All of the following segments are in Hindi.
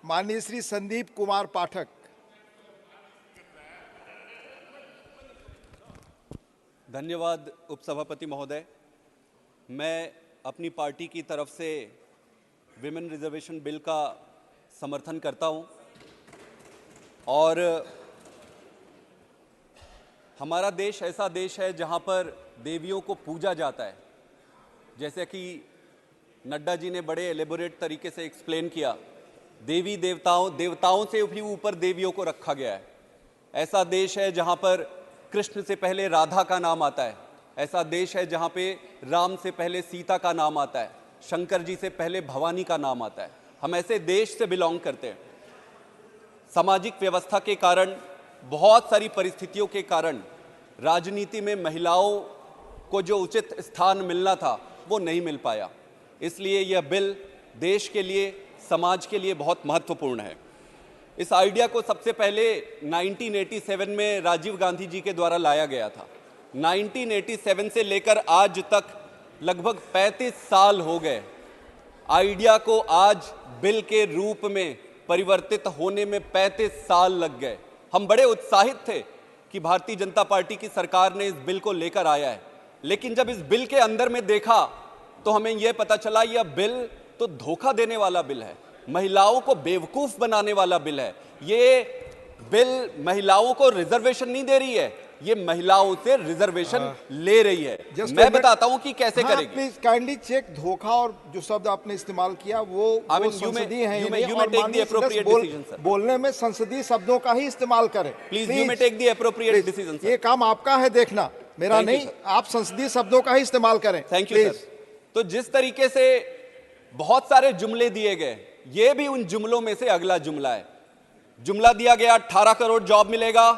माननीय श्री संदीप कुमार पाठक। धन्यवाद उपसभापति महोदय। मैं अपनी पार्टी की तरफ से विमेन रिजर्वेशन बिल का समर्थन करता हूं और हमारा देश ऐसा देश है जहां पर देवियों को पूजा जाता है। जैसे कि नड्डा जी ने बड़े एलेबोरेट तरीके से एक्सप्लेन किया, देवी देवताओं से भी ऊपर देवियों को रखा गया है। ऐसा देश है जहां पर कृष्ण से पहले राधा का नाम आता है। ऐसा देश है जहां पे राम से पहले सीता का नाम आता है, शंकर जी से पहले भवानी का नाम आता है। हम ऐसे देश से बिलोंग करते हैं। सामाजिक व्यवस्था के कारण, बहुत सारी परिस्थितियों के कारण राजनीति में महिलाओं को जो उचित स्थान मिलना था वो नहीं मिल पाया। इसलिए यह बिल देश के लिए, समाज के लिए बहुत महत्वपूर्ण है। इस आइडिया को सबसे पहले 1987 में राजीव गांधी जी के द्वारा लाया गया था। 1987 से लेकर आज तक लगभग 35 साल हो गए। आइडिया को आज बिल के रूप में परिवर्तित होने में 35 साल लग गए। हम बड़े उत्साहित थे कि भारतीय जनता पार्टी की सरकार ने इस बिल को लेकर आया है, लेकिन जब इस बिल के अंदर में देखा तो हमें यह पता चला यह बिल तो धोखा देने वाला बिल है, महिलाओं को बेवकूफ बनाने वाला बिल है। ये बिल महिलाओं को रिजर्वेशन नहीं दे रही है, ये महिलाओं से रिजर्वेशन ले रही है। मैं बताता हूं कि कैसे करेगी। Please kindly check. धोखा और जो शब्द आपने इस्तेमाल किया वो संसदीय है। बोलने में संसदीय शब्दों का ही इस्तेमाल करें। Please you may take the appropriate decision. ये काम आपका है देखना, मेरा नहीं। आप संसदीय शब्दों का ही इस्तेमाल करें। Thank you sir. तो जिस तरीके से बहुत सारे जुमले दिए गए, ये भी उन जुमलों में से अगला जुमला है। जुमला दिया गया 18 करोड़ जॉब मिलेगा,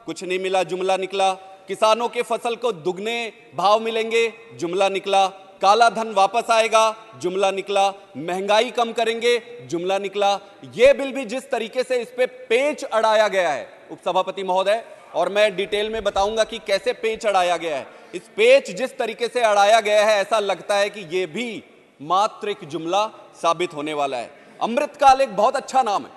कुछ नहीं मिला, जुमला निकला। किसानों के फसल को दुगने भाव मिलेंगे, जुमला निकला। काला धन वापस आएगा, जुमला निकला। महंगाई कम करेंगे, जुमला निकला। यह बिल भी जिस तरीके से इस पे पेच अड़ाया गया है उपसभापति महोदय, और मैं डिटेल में बताऊंगा कि कैसे पेच अड़ाया गया है। इस पेच जिस तरीके से अड़ाया गया है, ऐसा लगता है कि यह भी मात्र एक जुमला साबित होने वाला है। अमृतकाल एक बहुत अच्छा नाम है,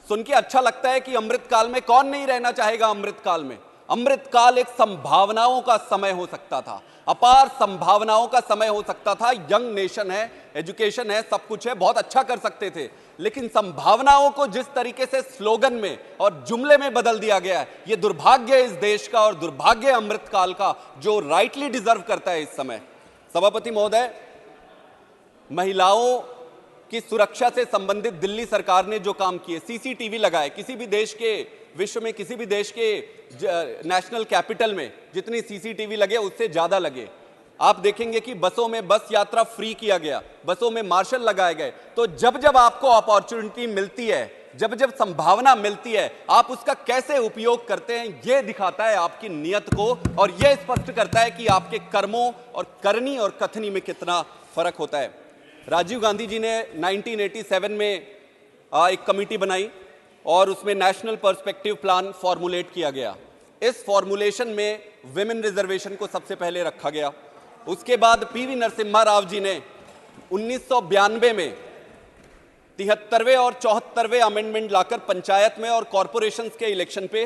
सुन के अच्छा लगता है कि अमृतकाल में कौन नहीं रहना चाहेगा। अमृतकाल में, अमृतकाल एक संभावनाओं का समय हो सकता था, अपार संभावनाओं का समय हो सकता था। यंग नेशन है, एजुकेशन है, सब कुछ है, बहुत अच्छा कर सकते थे। लेकिन संभावनाओं को जिस तरीके से स्लोगन में और जुमले में बदल दिया गया है, यह दुर्भाग्य है इस देश का और दुर्भाग्य अमृतकाल का, जो राइटली डिजर्व करता है इस समय। सभापति महोदय, महिलाओं की सुरक्षा से संबंधित दिल्ली सरकार ने जो काम किए, सीसीटीवी लगाए, किसी भी देश के, विश्व में किसी भी देश के नेशनल कैपिटल में जितनी सीसीटीवी लगे उससे ज्यादा लगे। आप देखेंगे कि बसों में बस यात्रा फ्री किया गया, बसों में मार्शल लगाए गए। तो जब जब आपको अपॉर्चुनिटी मिलती है, जब जब संभावना मिलती है, आप उसका कैसे उपयोग करते हैं, यह दिखाता है आपकी नियत को, और यह स्पष्ट करता है कि आपके कर्मों और करनी और कथनी में कितना फर्क होता है। राजीव गांधी जी ने 1987 में एक कमेटी बनाई और उसमें नेशनल पर्सपेक्टिव प्लान फॉर्मुलेट किया गया। इस फॉर्मुलेशन में विमेन रिजर्वेशन को सबसे पहले रखा गया। उसके बाद पीवी नरसिम्हा राव जी ने 1992 में 73वें और 74वें अमेंडमेंट लाकर पंचायत में और कॉरपोरेशंस के इलेक्शन पे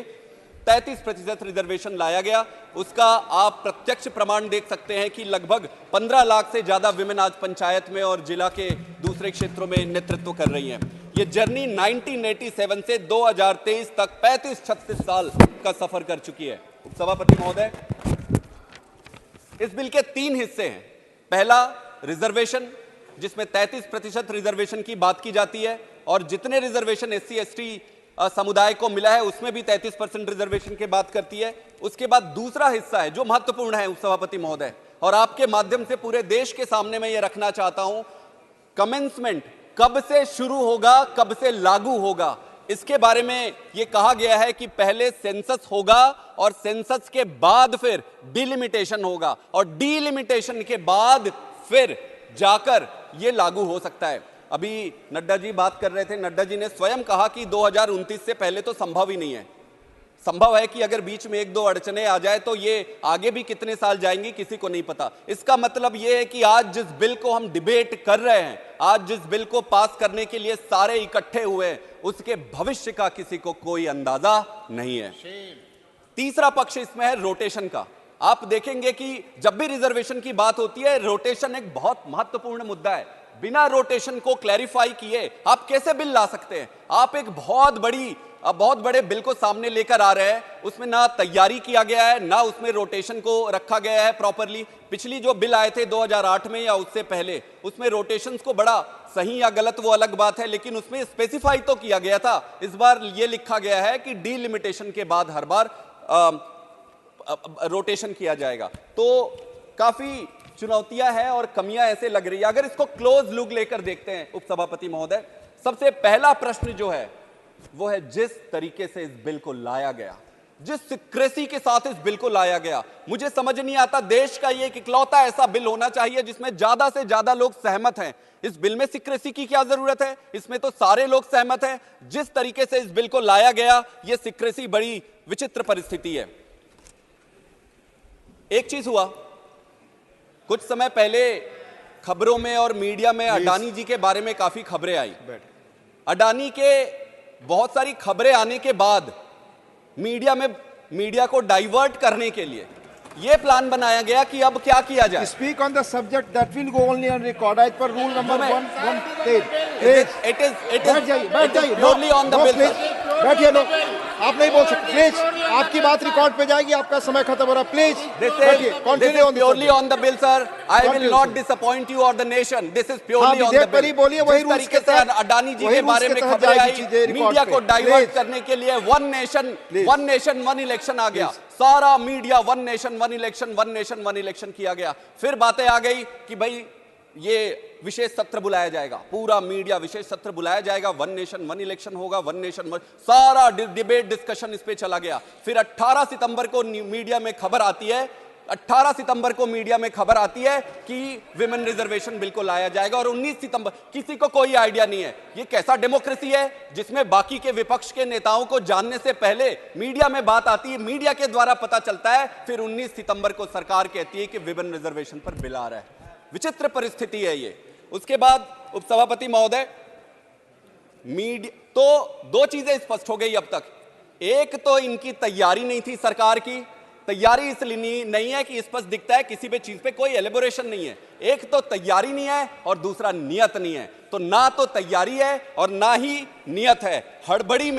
33% रिजर्वेशन लाया गया। उसका आप प्रत्यक्ष प्रमाण देख सकते हैं कि लगभग 15 लाख से ज्यादा विमेन आज पंचायत में और जिला के दूसरे क्षेत्रों में नेतृत्व कर रही हैं। ये जर्नी 1987 से 2023 तक 35-36 साल का सफर कर चुकी है। उपसभापति महोदय, इस बिल के 3 हिस्से हैं। पहला, रिजर्वेशन, जिसमें 33% रिजर्वेशन की बात की जाती है, और जितने रिजर्वेशन SC/ST समुदाय को मिला है उसमें भी 33% रिजर्वेशन की बात करती है। उसके बाद दूसरा हिस्सा है जो महत्वपूर्ण है उपसभापति महोदय, और आपके माध्यम से पूरे देश के सामने मैं ये रखना चाहता हूं, कमेंसमेंट कब से शुरू होगा, कब से लागू होगा, इसके बारे में यह कहा गया है कि पहले सेंसस होगा और सेंसस के बाद फिर डिलिमिटेशन होगा, और डिलिमिटेशन के बाद फिर जाकर यह लागू हो सकता है। अभी नड्डा जी बात कर रहे थे, नड्डा जी ने स्वयं कहा कि 2029 से पहले तो संभव ही नहीं है। संभव है कि अगर बीच में एक दो अड़चने आ जाए तो ये आगे भी कितने साल जाएंगी किसी को नहीं पता। इसका मतलब ये है कि आज जिस बिल को हम डिबेट कर रहे हैं, आज जिस बिल को पास करने के लिए सारे इकट्ठे हुए हैं, उसके भविष्य का किसी को कोई अंदाजा नहीं है। तीसरा पक्ष इसमें है रोटेशन का। आप देखेंगे कि जब भी रिजर्वेशन की बात होती है, रोटेशन एक बहुत महत्वपूर्ण मुद्दा है। बिना रोटेशन को क्लैरिफाई किए आप कैसे बिल ला सकते हैं? आप एक बहुत बड़े बिल को सामने लेकर आ रहे हैं, उसमें ना तैयारी किया गया है, ना उसमें रोटेशन को रखा गया है प्रॉपरली। पिछली जो बिल आए थे 2008 में या उससे पहले, उसमें रोटेशंस को बड़ा सही या गलत वो अलग बात है, लेकिन उसमें स्पेसिफाई तो किया गया था। इस बार ये लिखा गया है कि डीलिमिटेशन के बाद हर बार रोटेशन किया जाएगा। तो काफी चुनौतियां हैं और कमियां ऐसे लग रही है। अगर इसको क्लोज लुक लेकर देखते हैं उपसभापति महोदय, सबसे पहला प्रश्न जो है वो है जिस तरीके से इस बिल को लाया गया, जिस सिक्रेसी के साथ इस बिल को लाया गया, मुझे समझ नहीं आता। देश का ये इकलौता ऐसा बिल होना चाहिए जिसमें ज्यादा से ज्यादा लोग सहमत हैं। इस बिल में सिक्रेसी की क्या जरूरत है? इसमें तो सारे लोग सहमत हैं। जिस तरीके से इस बिल को लाया गया, ये सिक्रेसी बड़ी विचित्र परिस्थिति है। एक चीज हुआ, कुछ समय पहले खबरों में और मीडिया में अडानी जी के बारे में काफी खबरें आई। अडानी के बहुत सारी खबरें आने के बाद मीडिया को डाइवर्ट करने के लिए यह प्लान बनाया गया कि अब क्या किया जाए। Speak on the subject that will go only on record as per rule number 118। It is purely on the bill. बैठिए लोग, आप नहीं बोल सकते प्लीज। आपकी बात रिकॉर्ड पे जाएगी, आपका समय खत्म हो रहा है। प्लीज बैठिए, continue on purely on the bill sir. I will not disappoint you और the nation. This is purely on the bill. बोलिए वही रूल्स तरीके से अडानी जी के बारे में खबरें आई, मीडिया को डाइवर्ट करने के लिए वन नेशन वन इलेक्शन आ गया। सारा media one nation one election किया गया। फिर बातें आ गई कि भाई ये विशेष सत्र बुलाया जाएगा, पूरा मीडिया विशेष सत्र बुलाया जाएगा, वन नेशन वन इलेक्शन होगा, वन नेशन वन, सारा डिबेट डिस्कशन इस पे चला गया। फिर 18 सितंबर को मीडिया में खबर आती है, 18 सितंबर को मीडिया में खबर आती है कि विमेन रिजर्वेशन बिल को लाया जाएगा, और 19 सितंबर किसी को कोई आइडिया नहीं है। ये कैसा डेमोक्रेसी है जिसमें बाकी के विपक्ष के नेताओं को जानने से पहले मीडिया में बात आती है, मीडिया के द्वारा पता चलता है, फिर 19 सितंबर को सरकार कहती है कि विमेन रिजर्वेशन पर बिल आ रहा है। विचित्र परिस्थिति है ये। उसके बाद उपसभापति महोदय, मीडिया तो दो चीजें स्पष्ट हो गई अब तक। एक तो इनकी तैयारी नहीं थी, सरकार की तैयारी इसलिए नहीं है कि स्पष्ट दिखता है किसी भी चीज पे कोई एलिबोरेशन नहीं है। एक तो तैयारी नहीं है और दूसरा नियत नहीं है। तो ना तो तैयारी है और ना ही नियत है। हड़बड़ी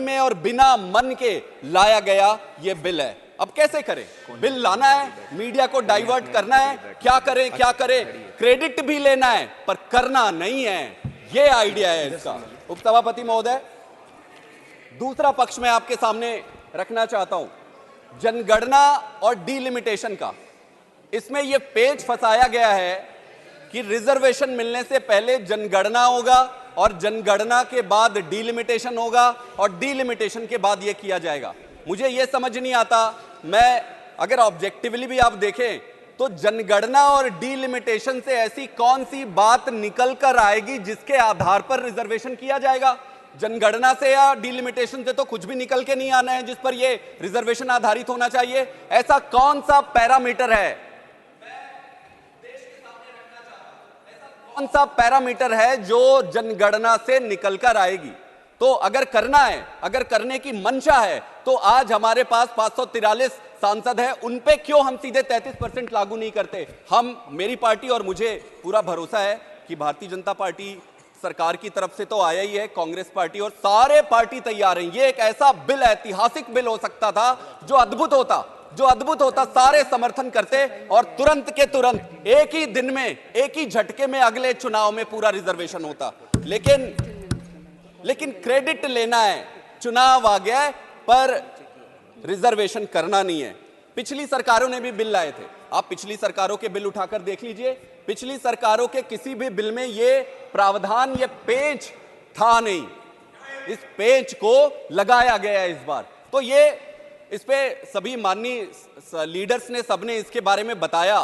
में और बिना मन के लाया गया ये बिल है। अब कैसे करें? बिल लाना है, मीडिया को डाइवर्ट करना है, क्या करें? क्रेडिट भी लेना है पर करना नहीं है, ये आइडिया है इसका। उपसभापति महोदय, दूसरा पक्ष मैं आपके सामने रखना चाहता हूं, जनगणना और डीलिमिटेशन का। इसमें यह पेच फंसाया गया है कि रिजर्वेशन मिलने से पहले जनगणना होगा और जनगणना के बाद डीलिमिटेशन होगा और डीलिमिटेशन के बाद यह किया जाएगा। मुझे यह समझ नहीं आता। मैं अगर ऑब्जेक्टिवली भी आप देखें तो जनगणना और डीलिमिटेशन से ऐसी कौन सी बात निकल कर आएगी जिसके आधार पर रिजर्वेशन किया जाएगा? जनगणना से या डीलिमिटेशन से तो कुछ भी निकल के नहीं आना है जिस पर यह रिजर्वेशन आधारित होना चाहिए। ऐसा कौन सा पैरामीटर है, कौन सा पैरामीटर है जो जनगणना से निकलकर आएगी? तो अगर करना है, अगर करने की मंशा है, तो आज हमारे पास 543 सांसद हैं, उन पे क्यों हम सीधे 33% लागू नहीं करते? मेरी पार्टी और मुझे पूरा भरोसा है कि भारतीय जनता पार्टी सरकार की तरफ से तो आया ही है, कांग्रेस पार्टी और सारे पार्टी तैयार हैं। ये एक ऐसा बिल, ऐतिहासिक बिल हो सकता था जो अद्भुत होता, सारे समर्थन करते और तुरंत के तुरंत एक ही दिन में, एक ही झटके में अगले चुनाव में पूरा रिजर्वेशन होता। लेकिन क्रेडिट लेना है, चुनाव आ गया है पर रिजर्वेशन करना नहीं है। पिछली सरकारों ने भी बिल लाए थे, आप पिछली सरकारों के बिल उठाकर देख लीजिए। पिछली सरकारों के किसी भी बिल में ये प्रावधान, ये पेच था नहीं। इस पेच को लगाया गया है इस बार। तो ये इस पे सभी माननीय लीडर्स ने, सबने इसके बारे में बताया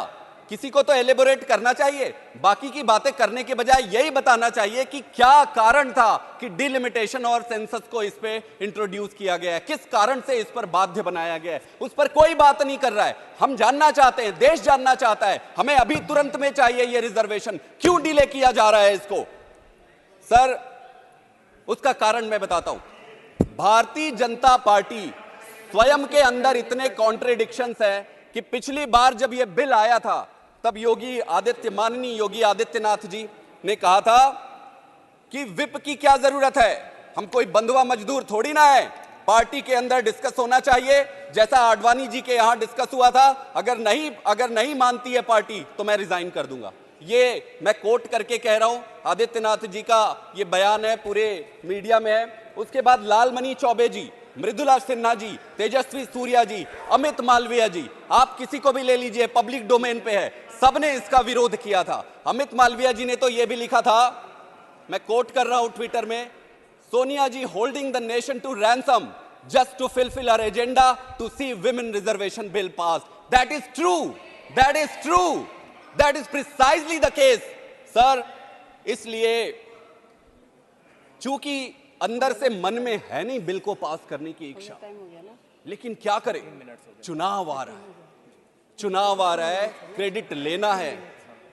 किसी को तो एलेबोरेट करना चाहिए, बाकी की बातें करने के बजाय यही बताना चाहिए कि क्या कारण था कि डिलिमिटेशन और सेंसस को इस पे इंट्रोड्यूस किया गया है, किस कारण से इस पर बाध्य बनाया गया है। उस पर कोई बात नहीं कर रहा है। हम जानना चाहते हैं, देश जानना चाहता है, हमें अभी तुरंत में चाहिए ये रिजर्वेशन, क्यों डिले किया जा रहा है इसको? सर, उसका कारण मैं बताता हूं। भारतीय जनता पार्टी स्वयं के अंदर इतने कॉन्ट्रेडिक्शंस हैं कि पिछली बार जब यह बिल आया था तब माननीय योगी आदित्यनाथ जी ने कहा था कि विप की क्या जरूरत है, हम कोई बंधुआ मजदूर थोड़ी ना है, पार्टी के अंदर डिस्कस होना चाहिए, जैसा आडवाणी जी के यहां डिस्कस हुआ था। अगर नहीं मानती है पार्टी तो मैं रिजाइन कर दूंगा। ये मैं कोट करके कह रहा हूं, आदित्यनाथ जी का ये बयान है, पूरे मीडिया में है। उसके बाद लालमणि चौबे जी, मृदुला सिन्हा जी, तेजस्वी सूर्या जी, अमित मालवीय जी, आप किसी को भी ले लीजिए, पब्लिक डोमेन पे है, सबने इसका विरोध किया था। अमित मालवीय जी ने तो यह भी लिखा था, मैं कोट कर रहा हूं ट्विटर में, Sonia ji holding the nation to ransom just to fulfil our agenda to see women reservation bill pass. That is true, that is true, that is precisely the case sir. इसलिए चूंकि अंदर से मन में है नहीं बिल को पास करने की इच्छा, लेकिन क्या करें, चुनाव आ रहा है, चुनाव आ रहा है, क्रेडिट लेना है,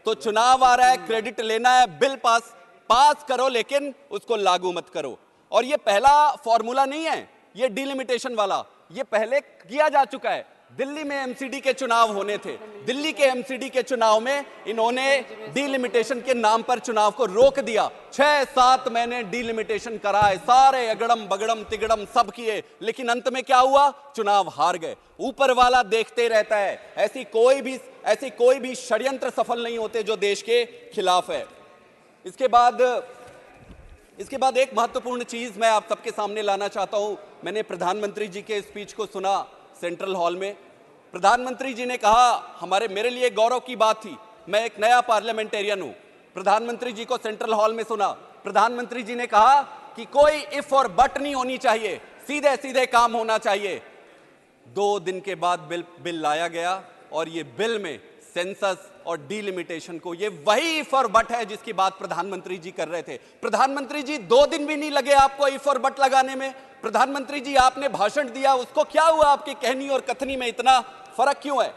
तो चुनाव आ रहा है, क्रेडिट लेना है, बिल पास करो, लेकिन उसको लागू मत करो। और ये पहला फॉर्मूला नहीं है, ये डिलिमिटेशन वाला, ये पहले किया जा चुका है। दिल्ली में एमसीडी के चुनाव होने थे, दिल्ली के एमसीडी के चुनाव में इन्होंने डिलिमिटेशन के नाम पर चुनाव को रोक दिया। 6-7 महीने डिलिमिटेशन कराए, सारे अगड़म बगड़म तिगड़म सब किए, लेकिन अंत में क्या हुआ, चुनाव हार गए। ऊपर वाला देखते रहता है, ऐसी कोई भी षड्यंत्र सफल नहीं होते जो देश के खिलाफ है। इसके बाद एक महत्वपूर्ण चीज मैं आप सबके सामने लाना चाहता हूं। मैंने प्रधानमंत्री जी के स्पीच को सुना सेंट्रल हॉल में। प्रधानमंत्री जी ने कहा, मेरे लिए गौरव की बात थी, मैं एक नया पार्लियामेंटेरियन हूं। प्रधानमंत्री जी को सेंट्रल हॉल में सुना, प्रधानमंत्री जी ने कहा कि कोई इफ और बट नहीं होनी चाहिए, सीधे सीधे काम होना चाहिए। 2 दिन के बाद बिल लाया गया और ये बिल में सेंसस और डिलिमिटेशन को, ये वही इफ और बट है जिसकी बात प्रधानमंत्री जी कर रहे थे। प्रधानमंत्री जी 2 दिन भी नहीं लगे आपको इफ और बट लगाने में। प्रधानमंत्री जी आपने भाषण दिया, उसको क्या हुआ, आपकी कहनी और कथनी में इतना फर्क क्यों है?